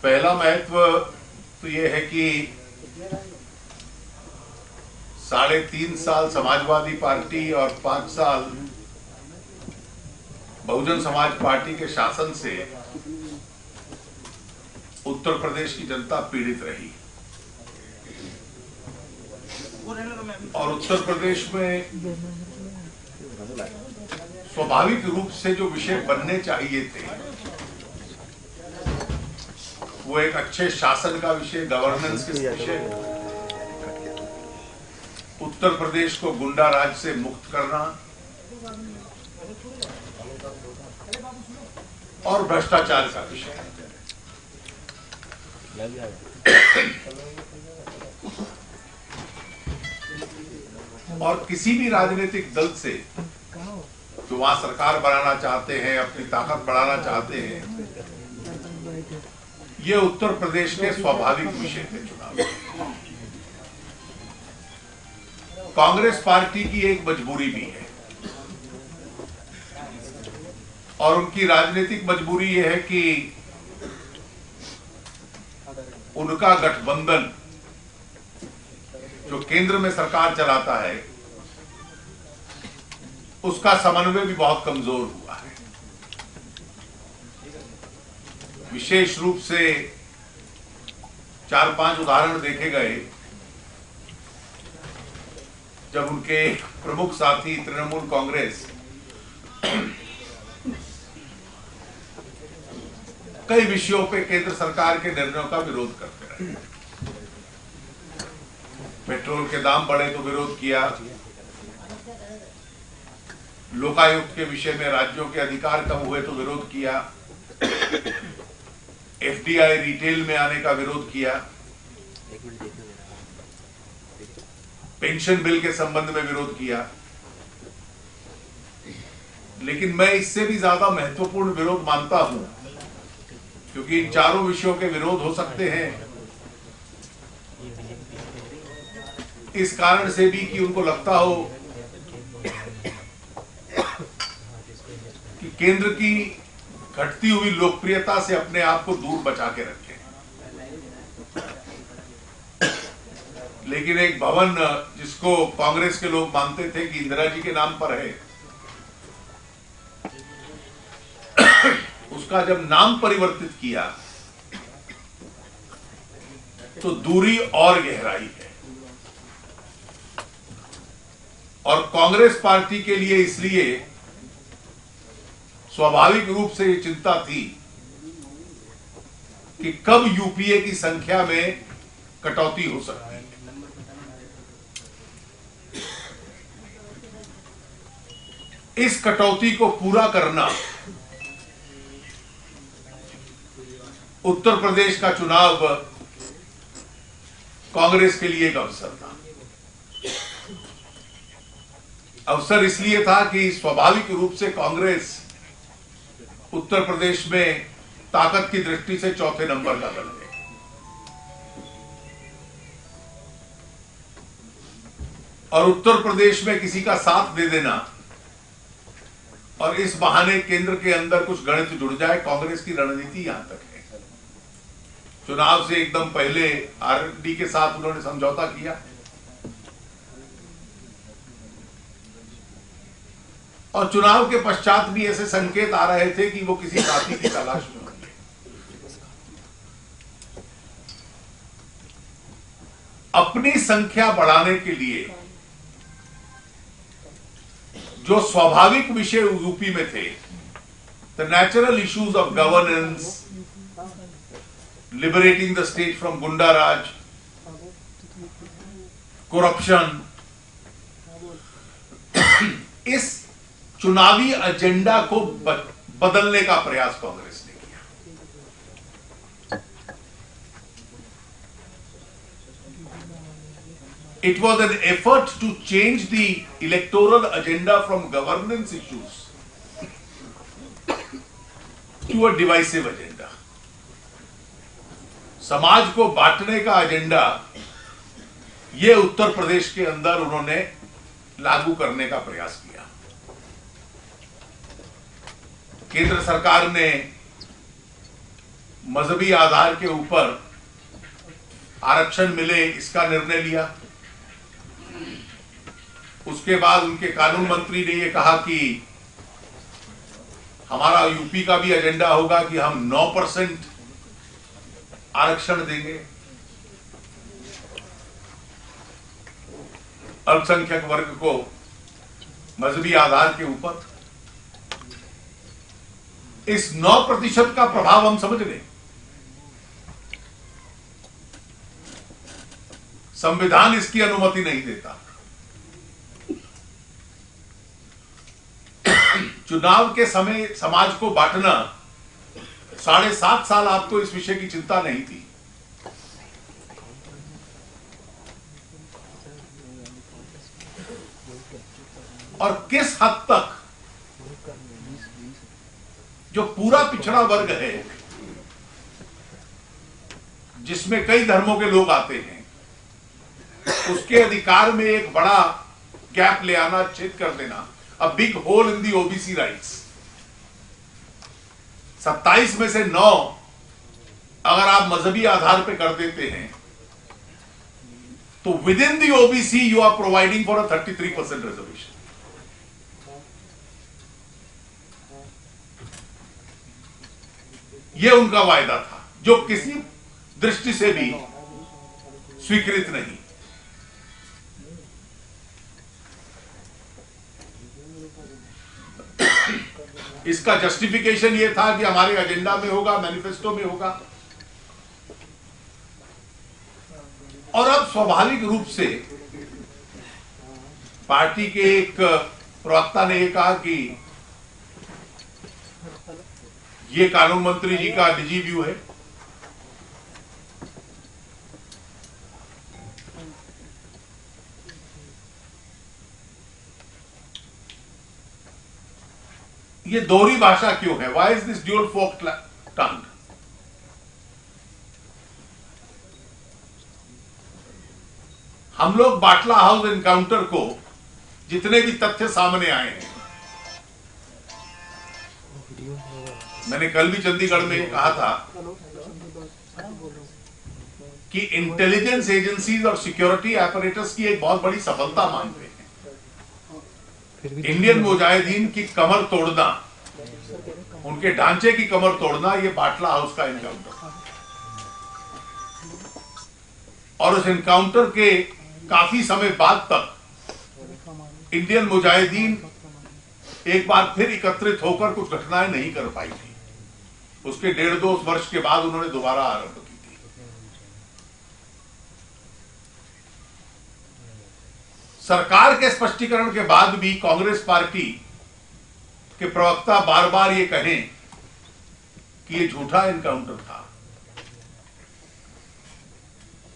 पहला महत्व तो यह है कि 3.5 साल समाजवादी पार्टी और 5 साल बहुजन समाज पार्टी के शासन से उत्तर प्रदेश की जनता पीड़ित रही और उत्तर प्रदेश में स्वाभाविक रूप से जो विषय बनने चाहिए थे वो एक अच्छे शासन का विषय, गवर्नेंस के विषय, उत्तर प्रदेश को गुंडा राज से मुक्त करना और भ्रष्टाचार का विषय। और किसी भी राजनीतिक दल से जो वहां सरकार बनाना चाहते हैं, अपनी ताकत बढ़ाना चाहते हैं, ये उत्तर प्रदेश के स्वाभाविक विषय थे चुनाव। कांग्रेस पार्टी की एक मजबूरी भी है और उनकी राजनीतिक मजबूरी यह है कि उनका गठबंधन जो केंद्र में सरकार चलाता है उसका समन्वय भी बहुत कमजोर हुआ है। विशेष रूप से 4-5 उदाहरण देखे गए जब उनके प्रमुख साथी तृणमूल कांग्रेस कई विषयों पे केंद्र सरकार के निर्णयों का विरोध करते रहे। पेट्रोल के दाम बढ़े तो विरोध किया, लोकायुक्त के विषय में राज्यों के अधिकार कम हुए तो विरोध किया, एफडीआई रिटेल में आने का विरोध किया, पेंशन बिल के संबंध में विरोध किया। लेकिन मैं इससे भी ज्यादा महत्वपूर्ण विरोध मानता हूं, क्योंकि इन चारों विषयों के विरोध हो सकते हैं इस कारण से भी कि उनको लगता हो कि केंद्र की घटती हुई लोकप्रियता से अपने आप को दूर बचा के रखें। लेकिन एक भवन जिसको कांग्रेस के लोग मानते थे कि इंदिरा जी के नाम पर है, उसका जब नाम परिवर्तित किया तो दूरी और गहराई है। और कांग्रेस पार्टी के लिए इसलिए स्वाभाविक रूप से ये चिंता थी कि कब यूपीए की संख्या में कटौती हो सकती है। इस कटौती को पूरा करना उत्तर प्रदेश का चुनाव कांग्रेस के लिए एक अवसर था। अवसर इसलिए था कि स्वाभाविक रूप से कांग्रेस उत्तर प्रदेश में ताकत की दृष्टि से चौथे नंबर का दल है और उत्तर प्रदेश में किसी का साथ दे देना और इस बहाने केंद्र के अंदर कुछ गणित जुड़ जाए, कांग्रेस की रणनीति यहां तक है। चुनाव से एकदम पहले आरएलडी के साथ उन्होंने समझौता किया और चुनाव के पश्चात भी ऐसे संकेत आ रहे थे कि वो किसी साथी की तलाश में होंगे। अपनी संख्या बढ़ाने के लिए जो स्वाभाविक विषय यूपी में थे, the natural issues of governance, liberating the state from गुंडा राज, करप्शन, इस चुनावी एजेंडा को बदलने का प्रयास कांग्रेस ने किया। It was an effort to change the electoral agenda from governance issues to a divisive agenda. समाज को बांटने का एजेंडा ये उत्तर प्रदेश के अंदर उन्होंने लागू करने का प्रयास किया। केंद्र सरकार ने मजहबी आधार के ऊपर आरक्षण मिले, इसका निर्णय लिया। उसके बाद उनके कानून मंत्री ने यह कहा कि हमारा यूपी का भी एजेंडा होगा कि हम 9% आरक्षण देंगे अल्पसंख्यक वर्ग को मजहबी आधार के ऊपर। इस 9% का प्रभाव हम समझ लें। संविधान इसकी अनुमति नहीं देता। चुनाव के समय समाज को बांटना, 7.5 साल आपको इस विषय की चिंता नहीं थी। और किस हद तक जो पूरा पिछड़ा वर्ग है, जिसमें कई धर्मों के लोग आते हैं, उसके अधिकार में एक बड़ा गैप ले आना, छेद कर देना, a big hole in the OBC rights. 27 में से 9 अगर आप मजहबी आधार पे कर देते हैं तो with in the OBC you are providing for a 33% reservation. यह उनका वायदा था, जो किसी दृष्टि से भी स्वीकृत नहीं। इसका जस्टिफिकेशन यह था कि हमारे एजेंडा में होगा, मैनिफेस्टो में होगा। और अब स्वाभाविक रूप से पार्टी के एक प्रवक्ता ने यह कहा कि यह कानून मंत्री जी का निजी व्यू है। ये दोहरी भाषा क्यों है? वाई इज दिस ड्यूल फोक टंग? हम लोग बाटला हाउस एनकाउंटर को जितने भी तथ्य सामने आए हैं, मैंने कल भी चंडीगढ़ में कहा था कि इंटेलिजेंस एजेंसीज और सिक्योरिटी ऑपरेटर्स की एक बहुत बड़ी सफलता मानते हैं। इंडियन मुजाहिदीन की कमर तोड़ना, उनके ढांचे की कमर तोड़ना, यह बाटला हाउस का एनकाउंटर। और उस एनकाउंटर के काफी समय बाद तक इंडियन मुजाहिदीन एक बार फिर एकत्रित होकर कुछ घटनाएं नहीं कर पाई थी। उसके 1.5-2 वर्ष के बाद उन्होंने दोबारा आरंभ की थी। सरकार के स्पष्टीकरण के बाद भी कांग्रेस पार्टी के प्रवक्ता बार बार ये कहें कि ये झूठा एनकाउंटर था।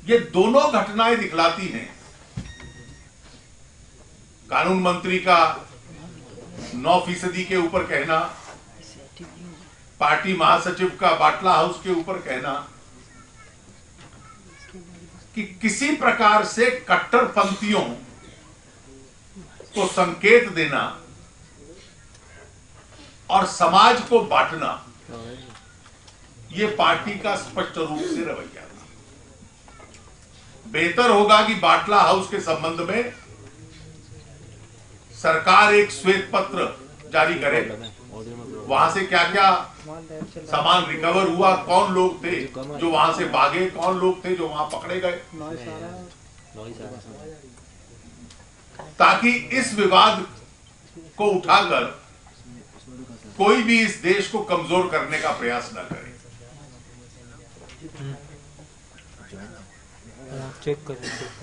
ये दोनों घटनाएं दिखलाती हैं कानून मंत्री का 9% के ऊपर कहना, पार्टी महासचिव का बाटला हाउस के ऊपर कहना कि किसी प्रकार से कट्टरपंथियों को संकेत देना और समाज को बांटना, यह पार्टी का स्पष्ट रूप से रवैया था। बेहतर होगा कि बाटला हाउस के संबंध में सरकार एक श्वेत पत्र जारी करे, वहां से क्या क्या सामान रिकवर हुआ, कौन लोग थे जो वहां से भागे, कौन लोग थे जो वहां पकड़े गए, ताकि इस विवाद को उठाकर कोई भी इस देश को कमजोर करने का प्रयास न करे।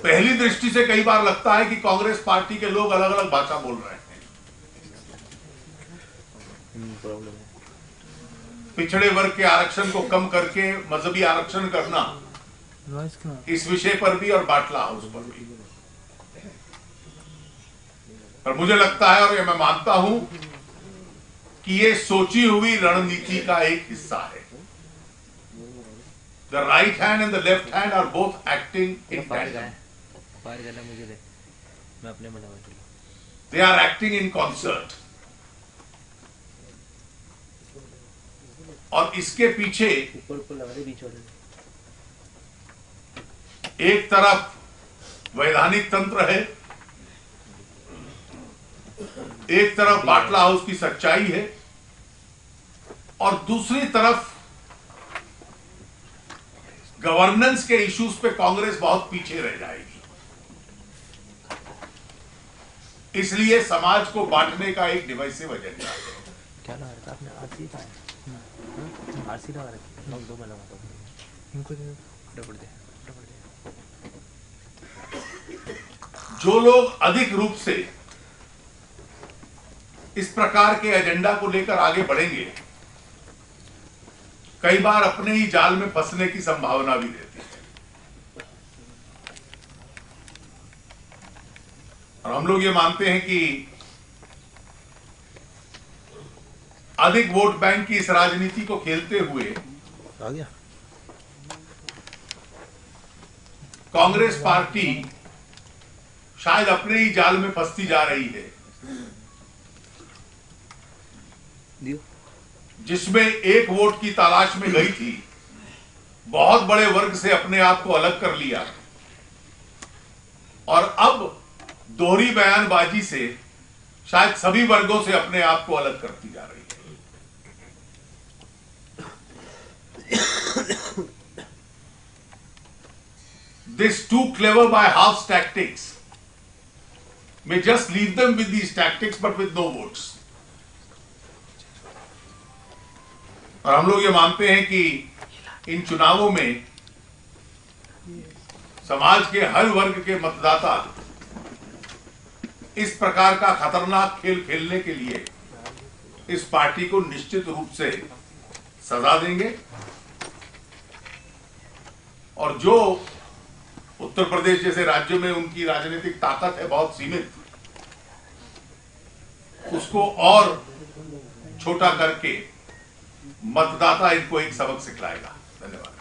पहली दृष्टि से कई बार लगता है कि कांग्रेस पार्टी के लोग अलग अलग भाषा बोल रहे हैं। पिछड़े वर्ग के आरक्षण को कम करके मजहबी आरक्षण करना, इस विषय पर भी और बाटला हाउस पर भी। पर मुझे लगता है और ये मैं मानता हूं कि ये सोची हुई रणनीति का एक हिस्सा है। The right hand and the left hand are both acting in tandem. They are acting in concert. और इसके पीछे एक तरफ वैधानिक तंत्र है, एक तरफ बाटला हाउस की सच्चाई है, और दूसरी तरफ गवर्नेंस के इश्यूज पे कांग्रेस बहुत पीछे रह जाएगी। इसलिए समाज को बांटने का एक डिवाइसिव एजेंडा है। क्या लगा रखा आपने? आरसी का है, आरसी लगा रखी, लॉक दो में लगा दो इनको, फटाफट दे। जो लोग अधिक रूप से इस प्रकार के एजेंडा को लेकर आगे बढ़ेंगे, कई बार अपने ही जाल में फंसने की संभावना भी रहती है। और हम लोग ये मानते हैं कि अधिक वोट बैंक की इस राजनीति को खेलते हुए आ गया कांग्रेस पार्टी शायद अपने ही जाल में फंसती जा रही है, जिसमें एक वोट की तलाश में गई थी, बहुत बड़े वर्ग से अपने आप को अलग कर लिया, और अब दोहरी बयानबाजी से शायद सभी वर्गों से अपने आप को अलग करती जा रही है। This too clever by halves tactics may just leave them with these tactics but with no votes. और हम लोग ये मानते हैं कि इन चुनावों में समाज के हर वर्ग के मतदाता इस प्रकार का खतरनाक खेल खेलने के लिए इस पार्टी को निश्चित रूप से सजा देंगे, और जो उत्तर प्रदेश जैसे राज्यों में उनकी राजनीतिक ताकत है बहुत सीमित, उसको और छोटा करके मतदाता इनको एक सबक सिखलाएगा। धन्यवाद।